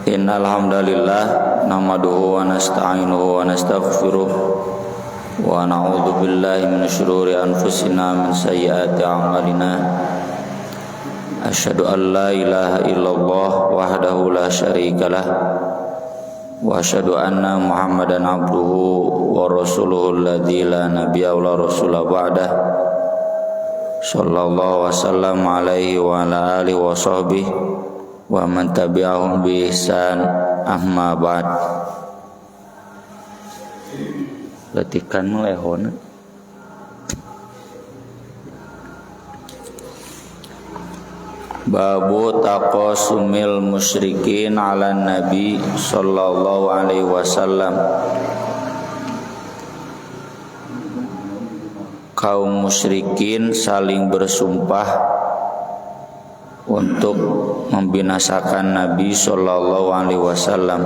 Innal hamdalillah nahmaduhu wa nasta'inuhu wa nastaghfiruh wa na'udzu billahi min syururi anfusina min sayyiati a'malina. Asyhadu an la ilaha illallah wahdahu la syarikalah wa asyhadu anna Muhammadan abduhu wa rasuluhu alladzi la nabiyya wa la rasula ba'dah. Sallallahu wasallam alaihi wa ala alihi wa sahbihi wa man tabi'ahum bi ihsan amma ba'd. Letikan melehona babu taqasumil musyrikin ala nabi sallallahu alaihi wasallam. Kaum musyrikin saling bersumpah untuk membinasakan Nabi sallallahu alaihi wasallam.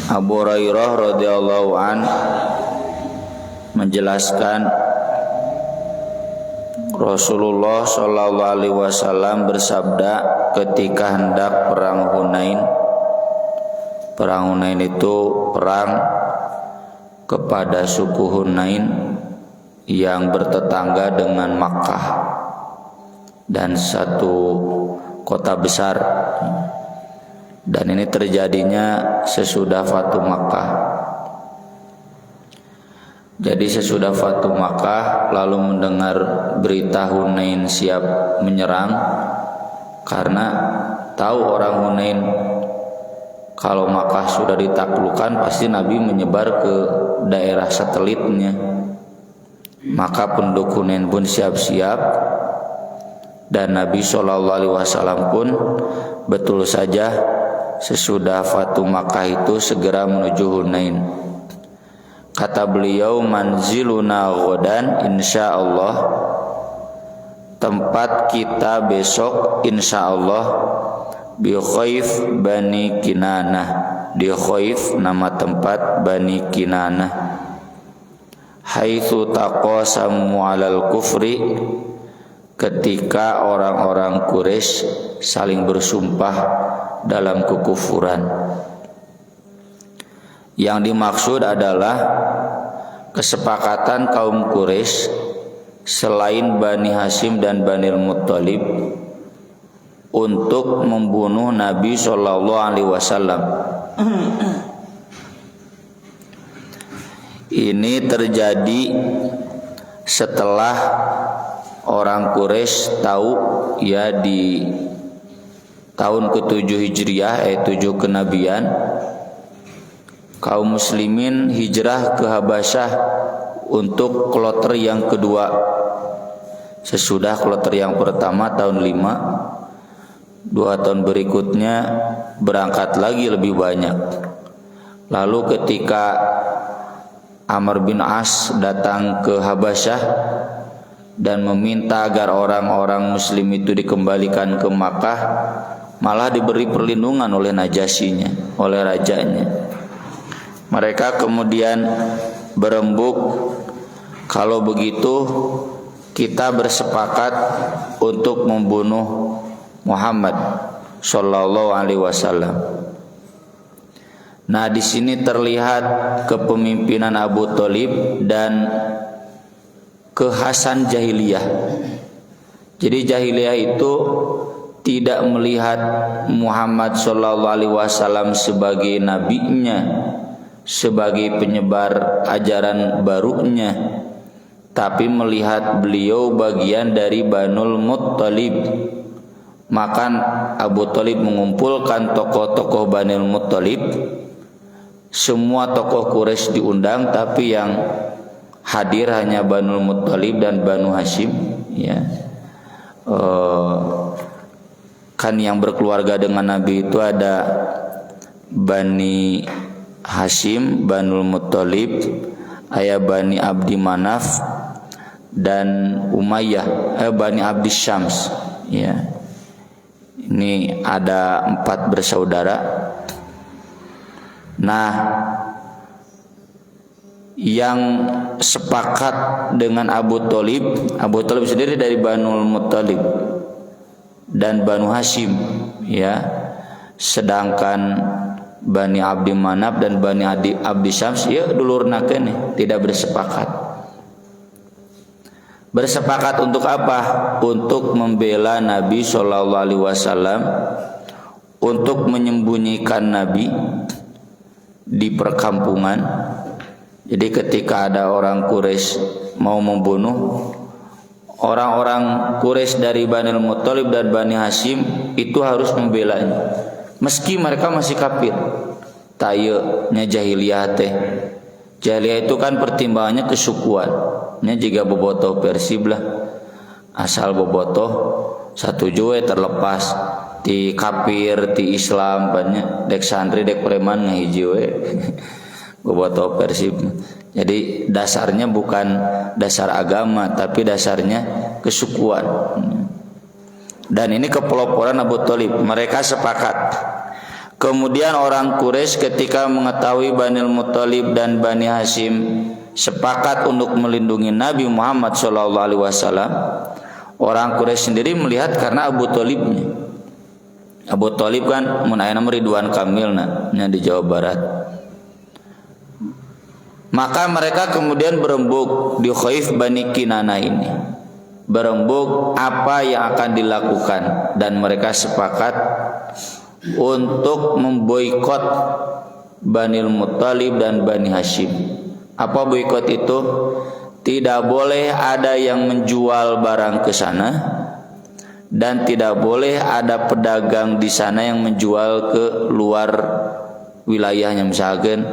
Abu Hurairah radhiyallahu an menjelaskan Rasulullah sallallahu alaihi wasallam bersabda ketika hendak perang Hunain. Perang Hunain itu perang kepada suku Hunain yang bertetangga dengan Makkah dan satu kota besar, dan ini terjadinya sesudah Fatu Makkah. Jadi sesudah Fatu Makkah lalu mendengar berita Hunain siap menyerang, karena tahu orang Hunain kalau Makkah sudah ditaklukkan pasti Nabi menyebar ke daerah satelitnya. Maka penduduk Hunain pun siap-siap, dan Nabi SAW pun betul saja sesudah Fatu Makkah itu segera menuju Hunain. Kata beliau, manziluna ghadan insyaallah, tempat kita besok insyaallah bi Khaif Bani Kinanah. Di Khaif nama tempat Bani Kinanah. Haitsu taqasamu 'alal kufri, ketika orang-orang Quraisy saling bersumpah dalam kekufuran. Yang dimaksud adalah kesepakatan kaum Quraisy selain Bani Hashim dan Bani Muttalib untuk membunuh Nabi sallallahu alaihi wasallam. Ini terjadi setelah orang Quraisy tahu ya di tahun ke-7 Hijriah, 7 kenabian, kaum muslimin hijrah ke Habasyah untuk kloter yang kedua. Sesudah kloter yang pertama tahun 5, 2 tahun berikutnya berangkat lagi lebih banyak. Lalu ketika Amr bin As datang ke Habasyah dan meminta agar orang-orang muslim itu dikembalikan ke Makkah, malah diberi perlindungan oleh Najasyinya, oleh rajanya. Mereka kemudian berembuk, kalau begitu kita bersepakat untuk membunuh Muhammad sallallahu alaihi wasallam. Nah, di sini terlihat kepemimpinan Abu Thalib dan kekhasan jahiliyah. Jadi jahiliyah itu tidak melihat Muhammad sallallahu alaihi wasallam sebagai nabinya, sebagai penyebar ajaran barunya, tapi melihat beliau bagian dari Banul Muttalib. Maka Abu Thalib mengumpulkan tokoh-tokoh Banul Muttalib. Semua tokoh Quraisy diundang, tapi yang hadir hanya Banul Muttalib dan Banu Hashim, ya. Kan yang berkeluarga dengan Nabi itu ada Bani Hashim, Banul Muttalib, ayah Bani Abdi Manaf dan Umayyah, Bani Abdi Syams, ya. Ini ada 4 bersaudara. Nah, yang sepakat dengan Abu Thalib sendiri dari Banul Muttalib, dan Banu Hashim, ya. Sedangkan Bani Abdi Manaf dan Bani Abdi Syams ya dulurna keneh tidak bersepakat. Bersepakat untuk apa? Untuk membela Nabi sallallahu alaihi wasallam, untuk menyembunyikan Nabi di perkampungan. Jadi ketika ada orang Quraisy mau membunuh, orang-orang Quraisy dari Bani Muthalib dan Bani Hashim itu harus membelanya, meski mereka masih kafir. Tayeunya jahiliyah teh. Jahiliyah itu kan pertimbangannya kesukuan. Nya jika bobotoh Persib lah, asal bobotoh satu jue terlepas ti kafir ti Islam banyak dek santri dek preman ngahiji we bobotoh Persib. Jadi dasarnya bukan dasar agama, tapi dasarnya kesukuan. Dan ini kepeloporan Abu Thalib. Mereka sepakat. Kemudian orang Quraisy ketika mengetahui Bani Muthalib dan Bani Hashim sepakat untuk melindungi Nabi Muhammad SAW, orang Quraisy sendiri melihat karena Abu Thalibnya. Abu Thalib kan mun aya nama Ridwan Kamilna di Jawa Barat. Maka mereka kemudian berembuk di Khaif Bani Kinana ini. Berembuk apa yang akan dilakukan, dan mereka sepakat untuk memboikot Bani Muthalib dan Bani Hashim. Apa boikot itu? Tidak boleh ada yang menjual barang ke sana, dan tidak boleh ada pedagang di sana yang menjual ke luar wilayahnya. Misalkan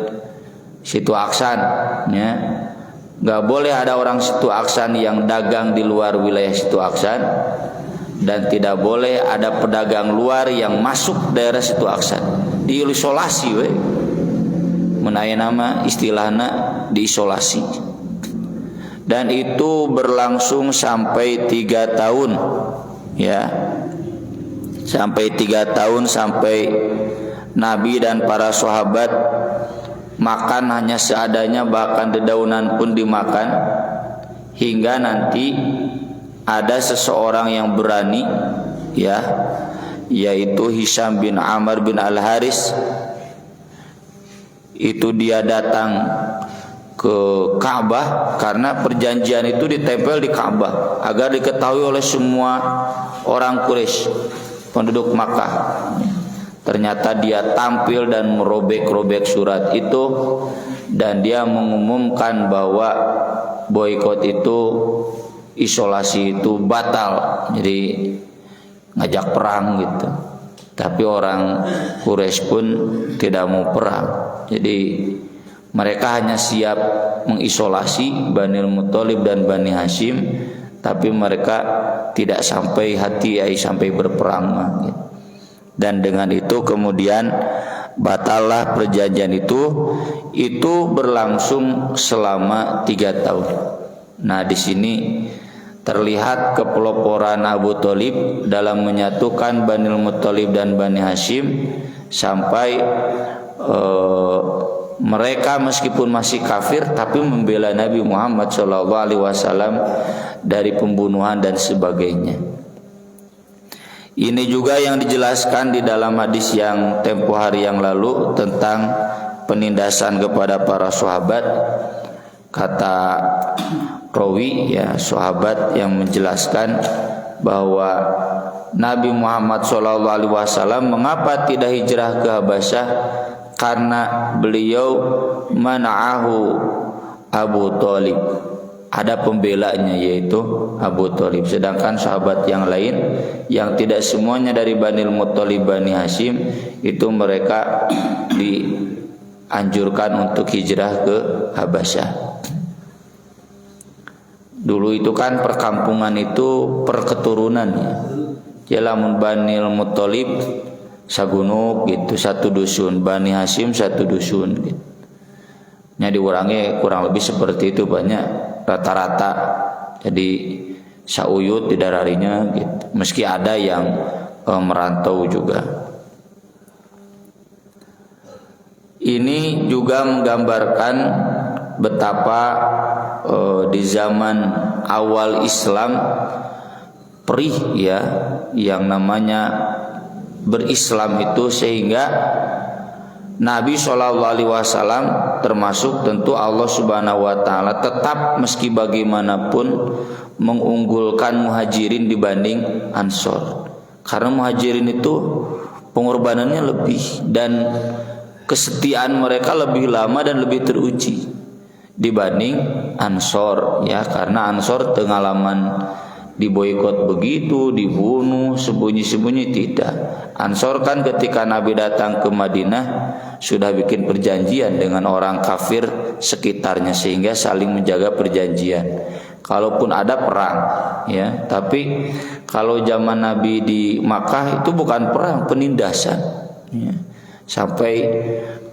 Situ Aksan, ya, nggak boleh ada orang Situ Aksan yang dagang di luar wilayah Situ Aksan, dan tidak boleh ada pedagang luar yang masuk daerah Situ Aksan. Diisolasi, we, menaya nama istilahnya diisolasi. Dan itu berlangsung sampai 3 tahun, ya, sampai 3 tahun, sampai Nabi dan para sahabat makan hanya seadanya, bahkan dedaunan pun dimakan, hingga nanti ada seseorang yang berani, ya, yaitu Hisham bin Amr bin Al-Haris. Itu dia datang ke Ka'bah karena perjanjian itu ditempel di Ka'bah agar diketahui oleh semua orang Quraisy, penduduk Makkah. Ternyata dia tampil dan merobek-robek surat itu, dan dia mengumumkan bahwa boikot itu, isolasi itu batal. Jadi ngajak perang gitu. Tapi orang Quraisy pun tidak mau perang. Jadi mereka hanya siap mengisolasi Bani Muthalib dan Bani Hashim, tapi mereka tidak sampai hati sampai berperang gitu. Dan dengan itu kemudian batallah perjanjian itu berlangsung selama 3 tahun. Nah, di sini terlihat kepeloporan Abu Thalib dalam menyatukan Bani Muthalib dan Bani Hashim, sampai mereka meskipun masih kafir tapi membela Nabi Muhammad SAW dari pembunuhan dan sebagainya. Ini juga yang dijelaskan di dalam hadis yang tempo hari yang lalu tentang penindasan kepada para sahabat. Kata rawi, ya, sahabat yang menjelaskan bahwa Nabi Muhammad SAW mengapa tidak hijrah ke Habasyah, karena beliau mana'ahu Abu Thalib. Ada pembelanya, yaitu Abu Thalib. Sedangkan sahabat yang lain yang tidak semuanya dari Bani Muthalib, Bani Hashim, itu mereka dianjurkan untuk hijrah ke Habasyah. Dulu itu kan perkampungan itu perketurunan, ya. Lamun Bani Muthalib sagunuk gitu, satu dusun, Bani Hashim satu dusun gitu. Nya diurangi kurang lebih seperti itu, banyak rata-rata. Jadi sauyut didararinya gitu. Meski ada yang merantau juga. Ini juga menggambarkan betapa di zaman awal Islam perih, ya, yang namanya berislam itu, sehingga Nabi SAW termasuk tentu Allah Subhanahu wa taala tetap meski bagaimanapun mengunggulkan muhajirin dibanding ansor. Karena muhajirin itu pengorbanannya lebih dan kesetiaan mereka lebih lama dan lebih teruji dibanding ansor, ya, karena ansor pengalaman diboikot begitu, dibunuh sembunyi-sembunyi. Tidak. Ansor kan ketika Nabi datang ke Madinah sudah bikin perjanjian dengan orang kafir sekitarnya sehingga saling menjaga perjanjian. Kalaupun ada perang, ya, tapi kalau zaman Nabi di Makkah itu bukan perang, penindasan, ya. Sampai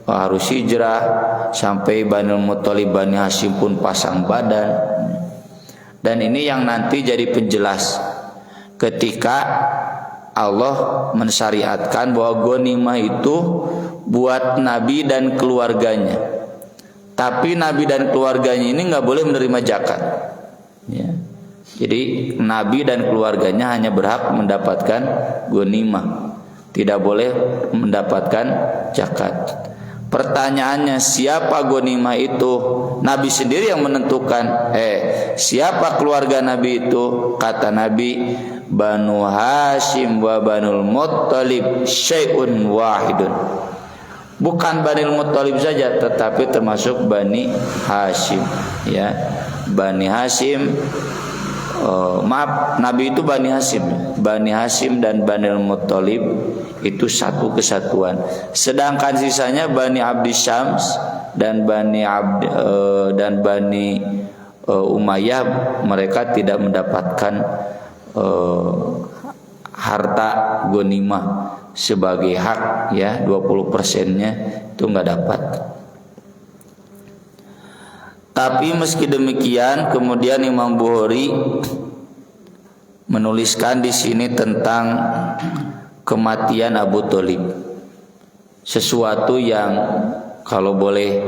harus hijrah, sampai Bani Muthalib, Bani Hashim pun pasang badan. Dan ini yang nanti jadi penjelas ketika Allah mensyariatkan bahwa ghanimah itu buat Nabi dan keluarganya. Tapi Nabi dan keluarganya ini nggak boleh menerima zakat. Ya. Jadi Nabi dan keluarganya hanya berhak mendapatkan ghanimah, tidak boleh mendapatkan zakat. Pertanyaannya, siapa ghanimah itu? Nabi sendiri yang menentukan. Siapa keluarga Nabi itu? Kata Nabi, Banu Hashim wa Banul Muttalib syai'un wahidun. Bukan Bani Muttalib saja, tetapi termasuk Bani Hashim, ya. Bani Hashim, maaf, Nabi itu Bani Hashim. Bani Hashim dan Bani Muttalib itu satu kesatuan. Sedangkan sisanya Bani Abdi Syams dan Bani Umayyah, mereka tidak mendapatkan harta ghanimah sebagai hak, ya, 20%-nya itu nggak dapat. Tapi meski demikian, kemudian Imam Bukhari menuliskan di sini tentang kematian Abu Thalib, sesuatu yang kalau boleh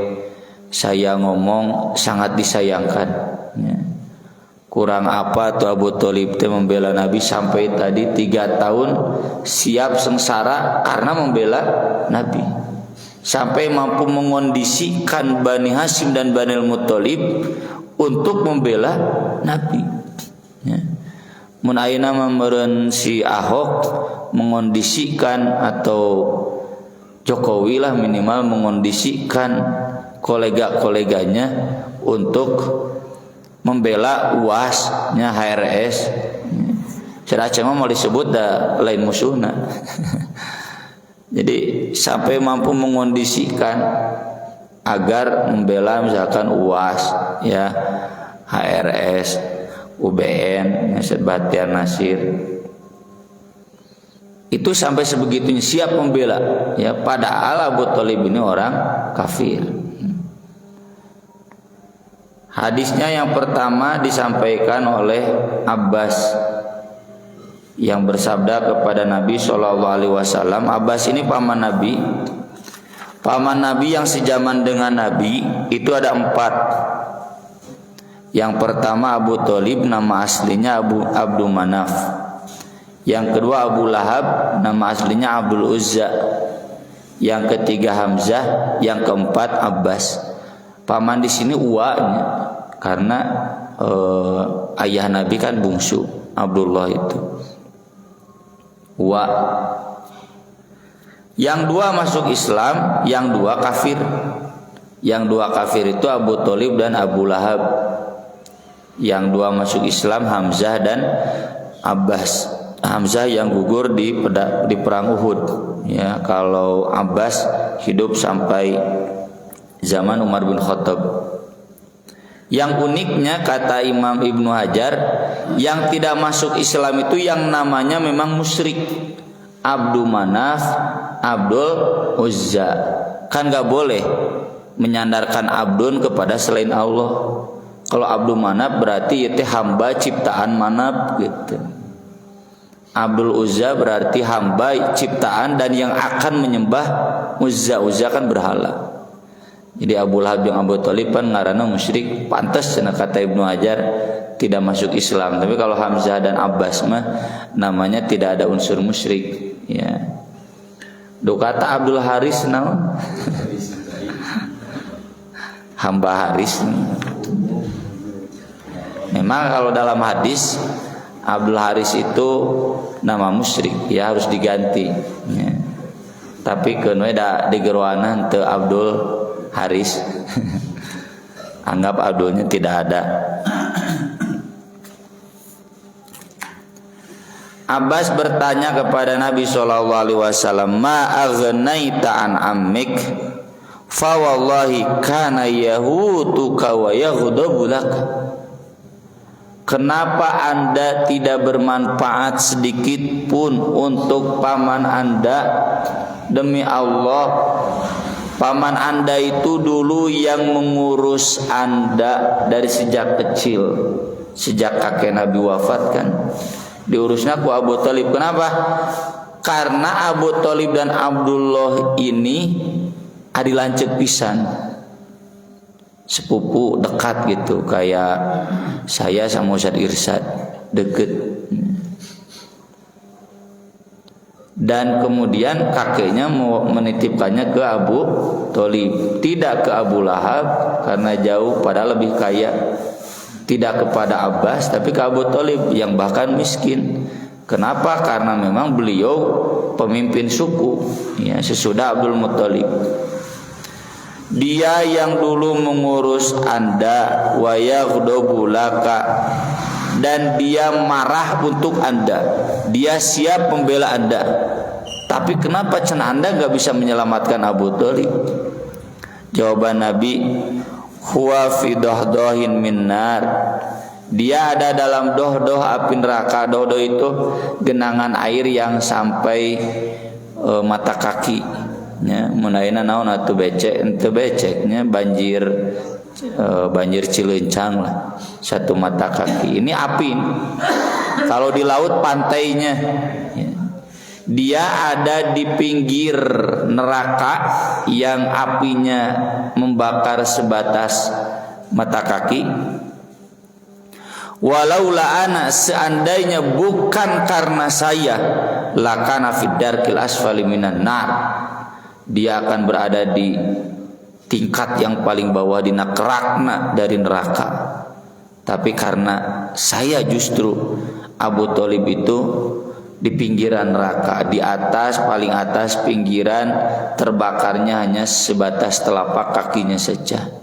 saya ngomong sangat disayangkan, ya. Kurang apa tuh Abu Thalib membela Nabi sampai tadi 3 tahun siap sengsara karena membela Nabi, sampai mampu mengondisikan Bani Hashim dan Bani Muttalib untuk membela Nabi, ya. Mun ayeuna meureun si Ahok mengondisikan, atau Jokowi lah minimal mengondisikan kolega-koleganya untuk membela UAS-nya HRS. Cara cuma mau disebut dah lain musuhna. Jadi sampai mampu mengondisikan agar membela misalkan UAS, ya, HRS, UBN, Batiar Nasir. Itu sampai sebegitunya siap membela, ya, padahal Abu Thalib ini orang kafir. Hadisnya yang pertama disampaikan oleh Abbas yang bersabda kepada Nabi SAW. Abbas ini paman Nabi. Paman Nabi yang sejaman dengan Nabi itu ada 4. Yang pertama Abu Thalib, nama aslinya Abdul Manaf. Yang kedua Abu Lahab, nama aslinya Abdul Uzza. Yang ketiga Hamzah, yang keempat Abbas. Paman di sini uaknya, karena ayah Nabi kan bungsu, Abdullah itu. Uak. Yang 2 masuk Islam, yang 2 kafir. Yang 2 kafir itu Abu Thalib dan Abu Lahab. Yang 2 masuk Islam Hamzah dan Abbas. Hamzah yang gugur di perang Uhud, ya. Kalau Abbas hidup sampai zaman Umar bin Khattab. Yang uniknya kata Imam Ibnu Hajar, yang tidak masuk Islam itu yang namanya memang musyrik. Abdul Manaf, Abdul Uzza. Kan gak boleh menyandarkan Abdun kepada selain Allah. Kalau Abdul Manaf berarti itu hamba ciptaan Manaf gitu. Abdul Uzza berarti hamba ciptaan dan yang akan menyembah Uzza. Uzza kan berhala. Jadi Abu Lahab yang Abu Thalib kan ngaranna musyrik. Pantas cenah kata Ibnu Hajar tidak masuk Islam. Tapi kalau Hamzah dan Abbas mah namanya tidak ada unsur musyrik, ya. Do kata Abdul Haris naon? Hamba Haris. Memang kalau dalam hadis Abdul Haris itu nama musyrik, ya harus diganti, ya. Tapi keun we da digeroana teu Abdul Haris. Anggap Abdulnya tidak ada. Abbas bertanya kepada Nabi SAW, ma aghnaita an ammik fa wallahi kana yahutuka wa yaghdabu lak. Kenapa Anda tidak bermanfaat sedikit pun untuk paman Anda? Demi Allah, paman Anda itu dulu yang mengurus Anda dari sejak kecil, sejak kakek Nabi wafat kan. Diurusnya ku Abu Thalib. Kenapa? Karena Abu Thalib dan Abdullah ini adi lanceuk pisan, sepupu dekat gitu, kayak saya sama Ustaz Irsyad deket. Dan kemudian kakeknya mau menitipkannya ke Abu Thalib, tidak ke Abu Lahab karena jauh padahal lebih kaya. Tidak kepada Abbas tapi ke Abu Thalib yang bahkan miskin. Kenapa? Karena memang beliau pemimpin suku, ya, sesudah Abdul Muthalib. Dia yang dulu mengurus Anda, wa yaghdabu laka, dan dia marah untuk Anda. Dia siap membela Anda. Tapi kenapa cenah Anda enggak bisa menyelamatkan Abu Thalib? Jawaban Nabi, huwa fi dahdahin min nar. Dia ada dalam dohdoh api neraka. Dohdoh itu genangan air yang sampai mata kaki, nya munaina naon atuh becek ente beceknya banjir banjir Cilencang lah, satu mata kaki. Ini api ini. Kalau di laut pantainya, ya. Dia ada di pinggir neraka yang apinya membakar sebatas mata kaki. Walaula ana, seandainya bukan karena saya, lakana fid darkil asfali minan nar. Dia akan berada di tingkat yang paling bawah, di nakrakna dari neraka. Tapi karena saya justru Abu Thalib itu di pinggiran neraka, di atas, paling atas pinggiran, terbakarnya hanya sebatas telapak kakinya saja.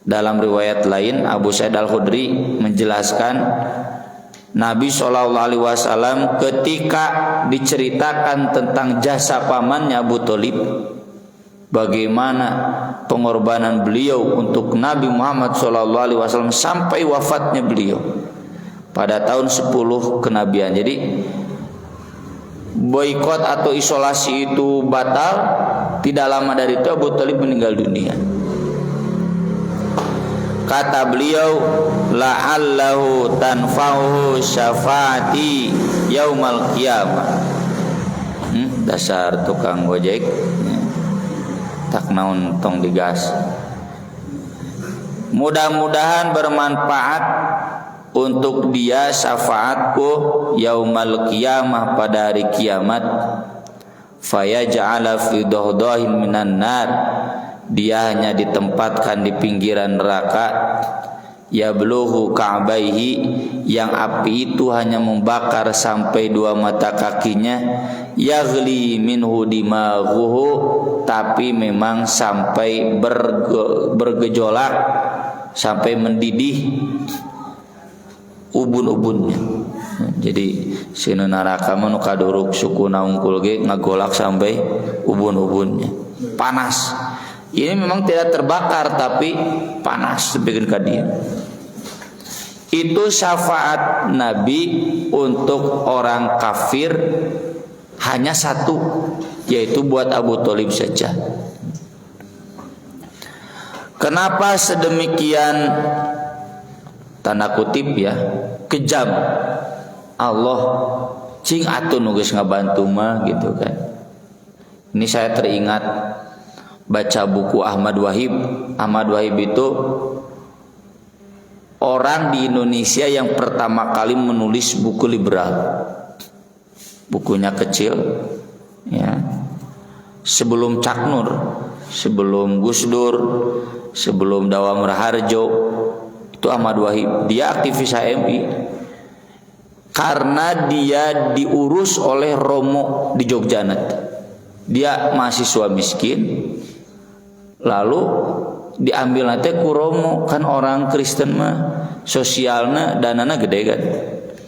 Dalam riwayat lain Abu Sa'id Al-Khudri menjelaskan Nabi SAW ketika diceritakan tentang jasa pamannya Abu Thalib, bagaimana pengorbanan beliau untuk Nabi Muhammad SAW sampai wafatnya beliau pada tahun 10 kenabian. Jadi boikot atau isolasi itu batal. Tidak lama dari itu Abu Thalib meninggal dunia. Kata beliau, la'allahu tanfa'uhu syafaati yaumal qiyamah. Dasar tukang gojek, tak naon tong digas. Mudah-mudahan bermanfaat untuk dia syafaatku yaumal qiyamah, pada hari kiamat. Fayaj'ala fi dahdahin minan nar, dia hanya ditempatkan di pinggiran neraka. Yablughu ka'baihi, yang api itu hanya membakar sampai dua mata kakinya. Yaghli minhu dimaghuhu, tapi memang sampai bergejolak, sampai mendidih ubun-ubunnya. Jadi sinu neraka mah nu kaduruk suku naungkul ge ngagolak sampai ubun-ubunnya. Panas. Ini memang tidak terbakar tapi panas bikin ka dia. Itu syafaat Nabi untuk orang kafir hanya satu, yaitu buat Abu Thalib saja. Kenapa sedemikian, tanda kutip ya, kejam Allah? Cing atuh nu geus ngabantu mah gitu kan. Ini saya teringat baca buku Ahmad Wahib. Ahmad Wahib itu orang di Indonesia yang pertama kali menulis buku liberal. Bukunya kecil, ya. Sebelum Cak Nur, sebelum Gus Dur, sebelum Dawam Raharjo, itu Ahmad Wahid. Dia aktivis HMI karena dia diurus oleh Romo di Jogja. Dia mahasiswa miskin, lalu diambil nanti ku Romo, kan orang Kristen mah sosialnya danana gede kan,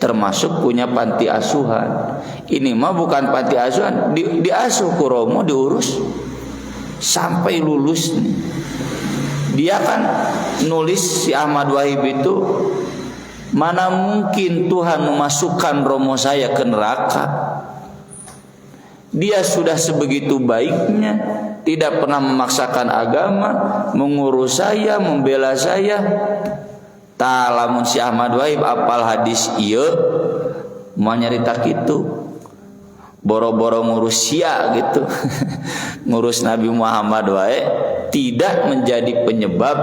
termasuk punya panti asuhan. Ini mah bukan panti asuhan, diasuh ku Romo, diurus sampai lulus nih. Dia kan nulis, si Ahmad Wahid itu, mana mungkin Tuhan memasukkan Romo saya ke neraka. Dia sudah sebegitu baiknya, tidak pernah memaksakan agama, mengurus saya, membela saya. Talamun si Ahmad Wahid apal hadis ieu mau nyarita kitu, boro-boro ngurus sia gitu. Ngurus Nabi Muhammad wae tidak menjadi penyebab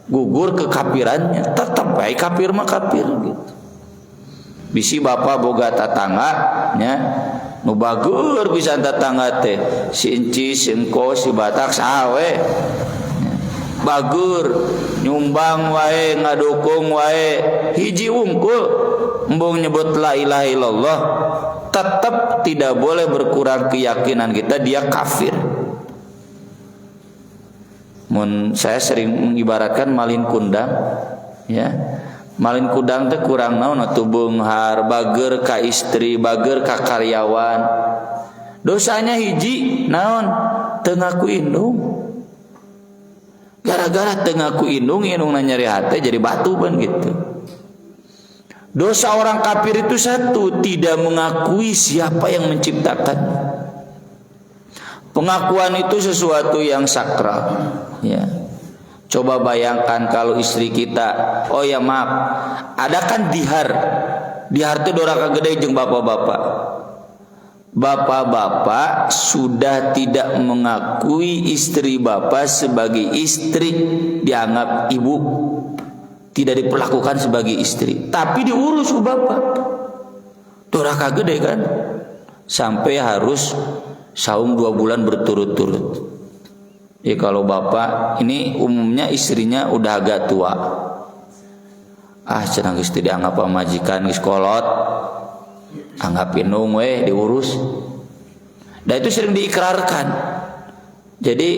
gugur kekafirannya, tetap baik kafir mah kafir gitu. Bisi bapak boga tatangga nya nu bagur pisan tatangga teh, si enci, si engko, si batak sawe bagur nyumbang wae, ngadukung wae, hiji wungkul embung nyebut la ilaha illallah, tetap tidak boleh berkurang keyakinan kita dia kafir. Saya sering mengibaratkan malin kundang, ya. Malin kundang teh kurang naon atuh beunghar, bager ka istri, bager ka karyawan. Dosanya hiji naon? Teu ngaku indung. Gara-gara teu ngaku indung, indungna nyeri hate jadi batu ban gitu. Dosa orang kafir itu satu, tidak mengakui siapa yang menciptakan. Pengakuan itu sesuatu yang sakral, ya. Coba bayangkan kalau istri kita, oh ya maaf, ada kan dihar itu doraka gede jeung bapak-bapak. Bapak-bapak sudah tidak mengakui istri bapak sebagai istri, dianggap ibu, tidak diperlakukan sebagai istri, tapi diurus ke bapak. Doraka gede kan, sampai harus saum 2 bulan berturut-turut. Ya kalau bapak ini umumnya istrinya udah agak tua, cenah geus teu dianggap pamajikan, geus kolot, anggap indung we diurus. Dan itu sering diikrarkan. Jadi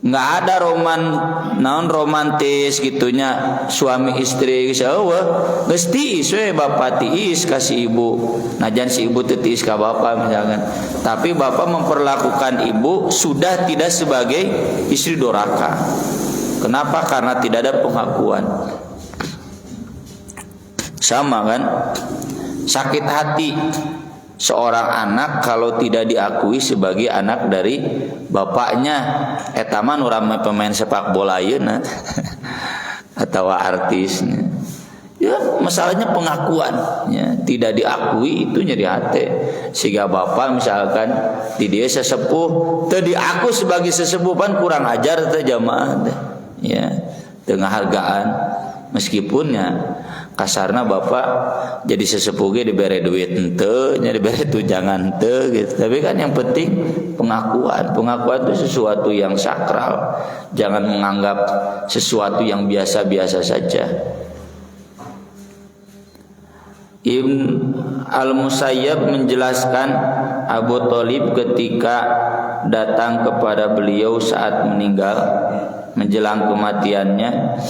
nggak ada romantis gitunya suami istri geus eueuh, geus tiis we bapak tiis kasih ibu. Najan si ibu teu tiis ka bapak misalkan. Tapi bapak memperlakukan ibu sudah tidak sebagai istri doraka. Kenapa? Karena tidak ada pengakuan. Sama kan? Sakit hati seorang anak kalau tidak diakui sebagai anak dari bapaknya. Eta mah nu rame pemain sepak bola yeuna atau artisnya. Ya, masalahnya pengakuan, ya. Tidak diakui itu nyeri hati. Sehingga bapak misalkan di dia sesepuh teu diaku sebagai sesepuh pan kurang ajar teh jamaah teh. Ya, tengah hargaan meskipun ya kasarna bapak jadi sesepuh ge dibere duit henteu, nya dibere tunjangan henteu gitu. Tapi kan yang penting pengakuan. Pengakuan itu sesuatu yang sakral. Jangan menganggap sesuatu yang biasa-biasa saja. Ibn Al-Musayyab menjelaskan Abu Thalib ketika datang kepada beliau saat meninggal menjelang kematiannya,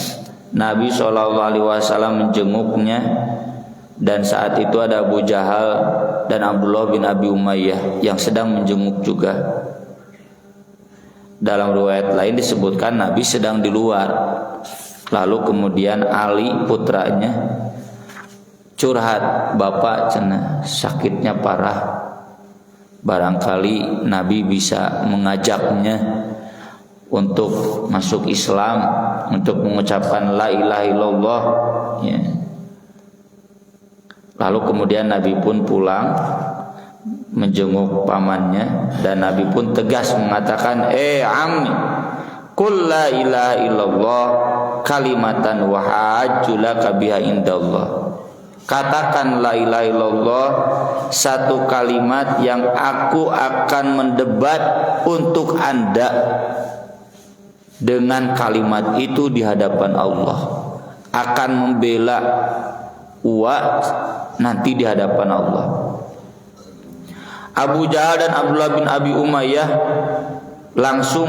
Nabi SAW menjenguknya, dan saat itu ada Abu Jahal dan Abdullah bin Abi Umayyah yang sedang menjenguk juga. Dalam riwayat lain disebutkan Nabi sedang di luar. Lalu kemudian Ali putranya curhat, bapak cenah sakitnya parah, barangkali Nabi bisa mengajaknya untuk masuk Islam, untuk mengucapkan la ilaha illallah, ya. Lalu kemudian Nabi pun pulang menjenguk pamannya, dan Nabi pun tegas mengatakan, ammi qul la ilaha illallah kalimatan wa hajjulaka biha indallah. Katakan la ilaha illallah, satu kalimat yang aku akan mendebat untuk Anda dengan kalimat itu di hadapan Allah, akan membela wa nanti di hadapan Allah. Abu Jahal dan Abdullah bin Abi Umayyah langsung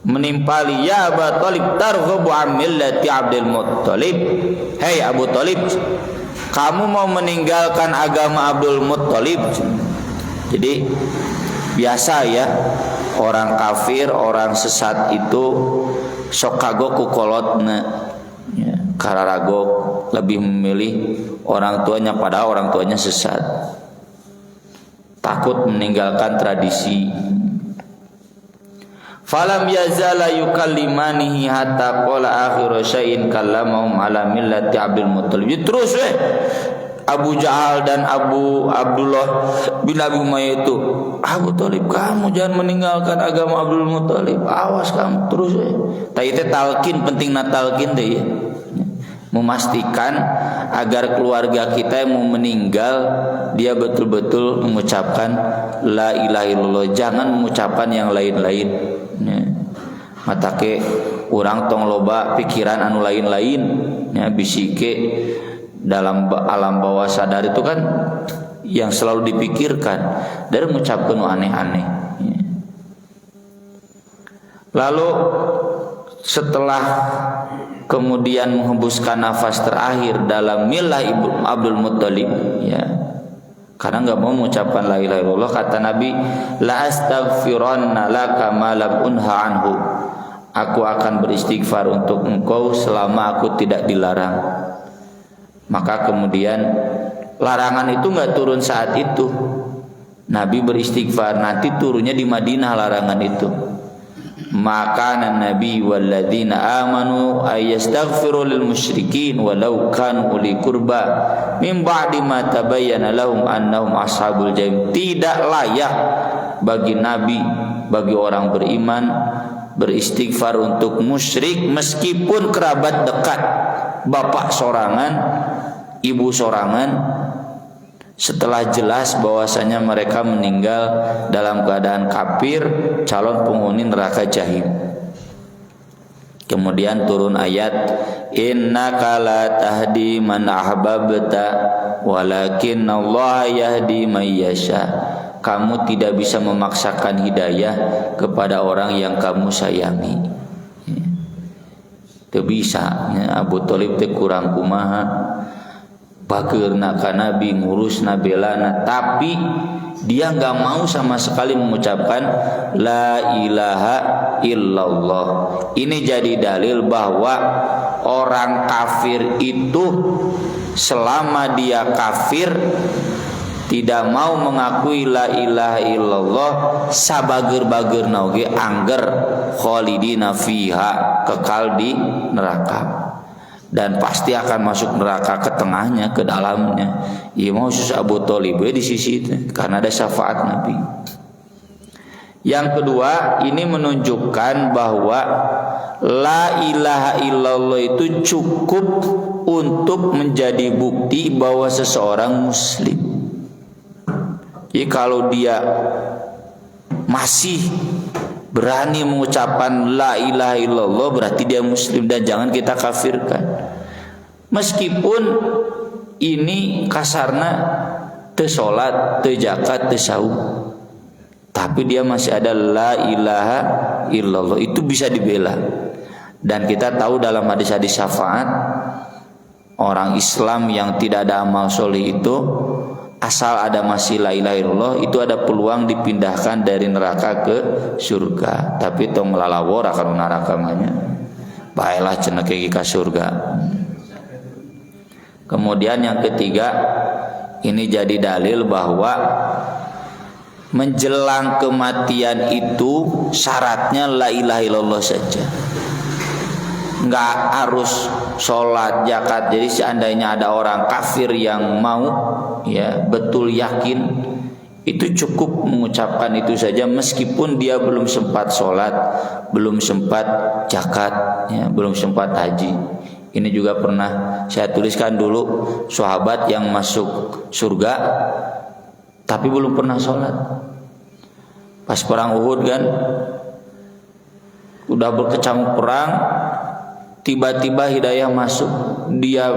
menimpali, ya Abu Talib targhabu an millati Abdul Muttalib. Hei Abu Talib, kamu mau meninggalkan agama Abdul Muttalib? Jadi biasa ya, orang kafir, orang sesat itu sok kagok ku kolotna ya, kararagok, lebih memilih orang tuanya padahal orang tuanya sesat, takut meninggalkan tradisi. Falam yazala yukallimanihi hatta qala akhiru syai'in kallamahum ala millati Abdul Muttalib. Terus Abu Jahal dan Abdullah bin Abi Umayyah itu, Abu Talib, kamu jangan meninggalkan agama Abdul Muttalib, awas kamu terus. Tadi teh talqin, pentingna talqin teh ya. Memastikan agar keluarga kita yang mau meninggal dia betul-betul mengucapkan la ilaha illallah, jangan mengucapkan yang lain-lain. Matake urang tong loba pikiran anu lain-lain ya, bisike dalam alam bawah sadar itu kan yang selalu dipikirkan dari mengucapkan aneh-aneh ya. Lalu setelah kemudian menghembuskan nafas terakhir dalam milah Ibu Abdul Muttalib ya, karena enggak mau mengucapkan la ilaha illallah, kata Nabi, la astaghfiranna laka ma lam unha anhu, aku akan beristighfar untuk engkau selama aku tidak dilarang. Maka kemudian larangan itu enggak turun saat itu, Nabi beristighfar, nanti turunnya di Madinah larangan itu. Maka Nabi walladzina amanu ayastaghfiru lil musyrikin walau kanu uli qurba min ba'di ma tabayyana lahum annahum ashabul jahim. Tidak layak bagi Nabi, bagi orang beriman beristighfar untuk musyrik meskipun kerabat dekat, bapak sorangan, ibu sorangan, setelah jelas bahwasanya mereka meninggal dalam keadaan kafir, calon penghuni neraka jahim. Kemudian turun ayat, innaka la tahdi man ahbabta walakinallaha yahdi may yasha. Kamu tidak bisa memaksakan hidayah kepada orang yang kamu sayangi. Itu bisa ya, Abu Talib teh kurang kumaha bageurna ka Nabi, ngurus nabelana, tapi dia enggak mau sama sekali mengucapkan la ilaha illallah. Ini jadi dalil bahwa orang kafir itu selama dia kafir tidak mau mengakui la ilaha illallah, sabager-bageurna oge angger khalidina fiha, kekal di neraka. Dan pasti akan masuk neraka ke tengahnya, ke dalamnya. Ya mau Abu Talib di sisi itu karena ada syafaat Nabi. Yang kedua, ini menunjukkan bahwa la ilaha illallah itu cukup untuk menjadi bukti bahwa seseorang muslim. Jadi kalau dia masih berani mengucapkan la ilaha illallah, berarti dia muslim dan jangan kita kafirkan. Meskipun ini kasarna teu salat, teu zakat, teu saum, tapi dia masih ada la ilaha illallah, itu bisa dibela. Dan kita tahu dalam hadis-hadis syafaat, orang Islam yang tidak ada amal soleh itu, asal ada masih la ilaha illallah, itu ada peluang dipindahkan dari neraka ke surga. Tapi tong lalawor akan neraka manya, baiklah cenah ke surga. Kemudian yang ketiga, ini jadi dalil bahwa menjelang kematian itu syaratnya la ilaha illallah saja, nggak harus sholat, zakat. Jadi seandainya ada orang kafir yang mau ya betul yakin itu cukup mengucapkan itu saja meskipun dia belum sempat sholat, belum sempat zakat, ya, belum sempat haji. Ini juga pernah saya tuliskan dulu, sahabat yang masuk surga tapi belum pernah sholat. Pas perang Uhud kan, udah berkecamuk perang, tiba-tiba hidayah masuk. Dia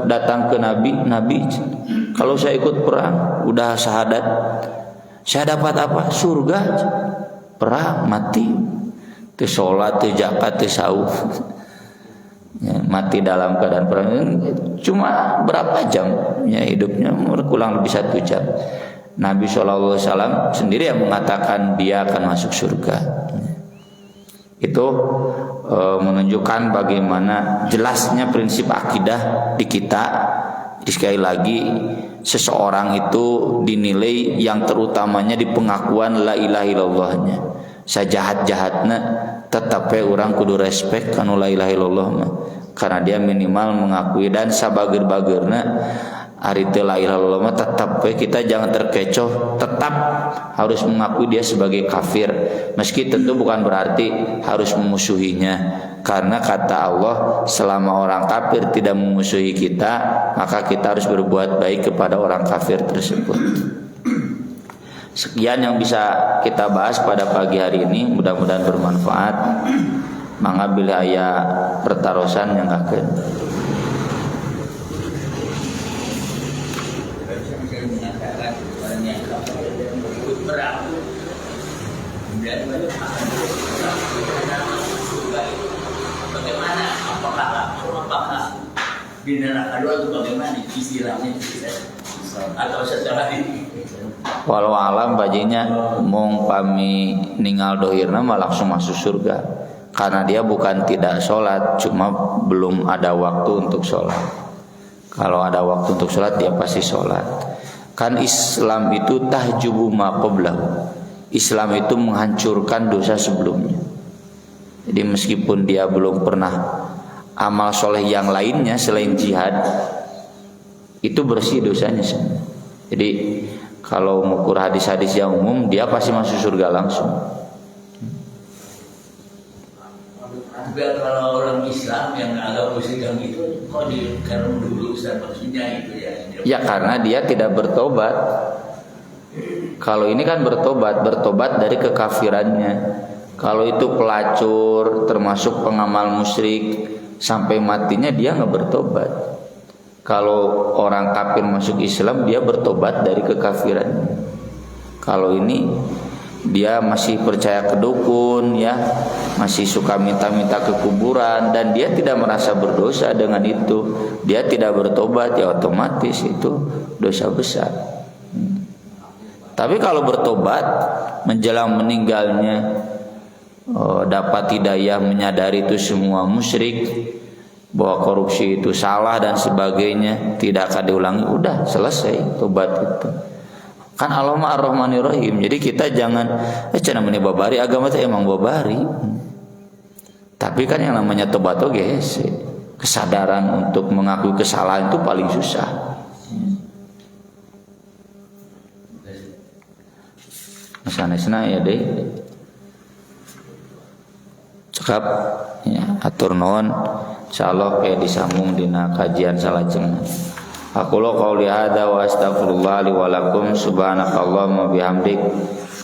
datang ke Nabi, Nabi, kalau saya ikut perang, udah syahadat, saya dapat apa? Surga. Perang, mati, teu sholat, teu zakat, teu saum, ya, mati dalam keadaan perang. Cuma berapa jam? Ya, hidupnya kurang lebih 1 jam. Nabi SAW sendiri yang mengatakan dia akan masuk surga. Itu menunjukkan bagaimana jelasnya prinsip akidah di kita. Jadi sekali lagi, seseorang itu dinilai yang terutamanya di pengakuan la ilaha illallahnya. Sajahat-jahatna tetap orang kudu respect kanu la ilaha illallah mah, karena dia minimal mengakui. Dan sabager-bagerna ari teu la ilaha illallah mah tetap kita jangan terkecoh, tetap harus mengakui dia sebagai kafir, meski tentu bukan berarti harus memusuhinya. Karena kata Allah, selama orang kafir tidak memusuhi kita, maka kita harus berbuat baik kepada orang kafir tersebut. Sekian yang bisa kita bahas pada pagi hari ini, mudah-mudahan bermanfaat. Mangga bila aya pertarosan yang akan bagaimana, apakah di neraka dua itu bagaimana istilahnya atau setelah ini? walau alam bajinya mung pami ningal dohirna mah langsung masuk surga, karena dia bukan tidak sholat, cuma belum ada waktu untuk sholat. Kalau ada waktu untuk sholat dia pasti sholat. Kan Islam itu tahjubu ma qablahu. Islam itu menghancurkan dosa sebelumnya. Jadi meskipun dia belum pernah amal soleh yang lainnya selain jihad, itu bersih dosanya semua. Jadi kalau mengukur hadis-hadis yang umum, dia pasti masuk surga langsung. Tapi kalau orang Islam yang agak musyrik itu kok karena dulu maksudnya itu ya? Ya karena dia tidak bertobat. Kalau ini kan bertobat dari kekafirannya. Kalau itu pelacur, termasuk pengamal musyrik, sampai matinya dia nggak bertobat. Kalau orang kafir masuk Islam, dia bertobat dari kekafirannya. Kalau ini dia masih percaya ke dukun, ya, masih suka minta-minta ke kuburan, dan dia tidak merasa berdosa dengan itu, dia tidak bertobat, ya otomatis itu dosa besar. Tapi kalau bertobat menjelang meninggalnya, dapat hidayah, menyadari itu semua musyrik, bahwa korupsi itu salah dan sebagainya, tidak akan diulangi, udah selesai tobat itu. Kan Allah mah Ar-Rahmanir Rahim. Jadi kita jangan cenah meni babari, agama itu emang babari. Tapi kan yang namanya tobat oge, kesadaran untuk mengakui kesalahan itu paling susah. Sanesna ya deh. Cekap ya, atur nuhun. Insyaallah kayak disambung dina kajian salajengna. Aku lo qauli hadza wa astaghfirullah li wa lakum subhanakallahumma bihamdik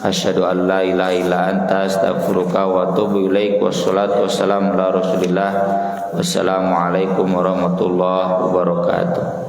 asyhadu an la ilaha illa anta astaghfiruka wa atubu ilaik. Wassalatu wassalamu ala Rasulillah. Wassalamu alaikum warahmatullahi wabarakatuh.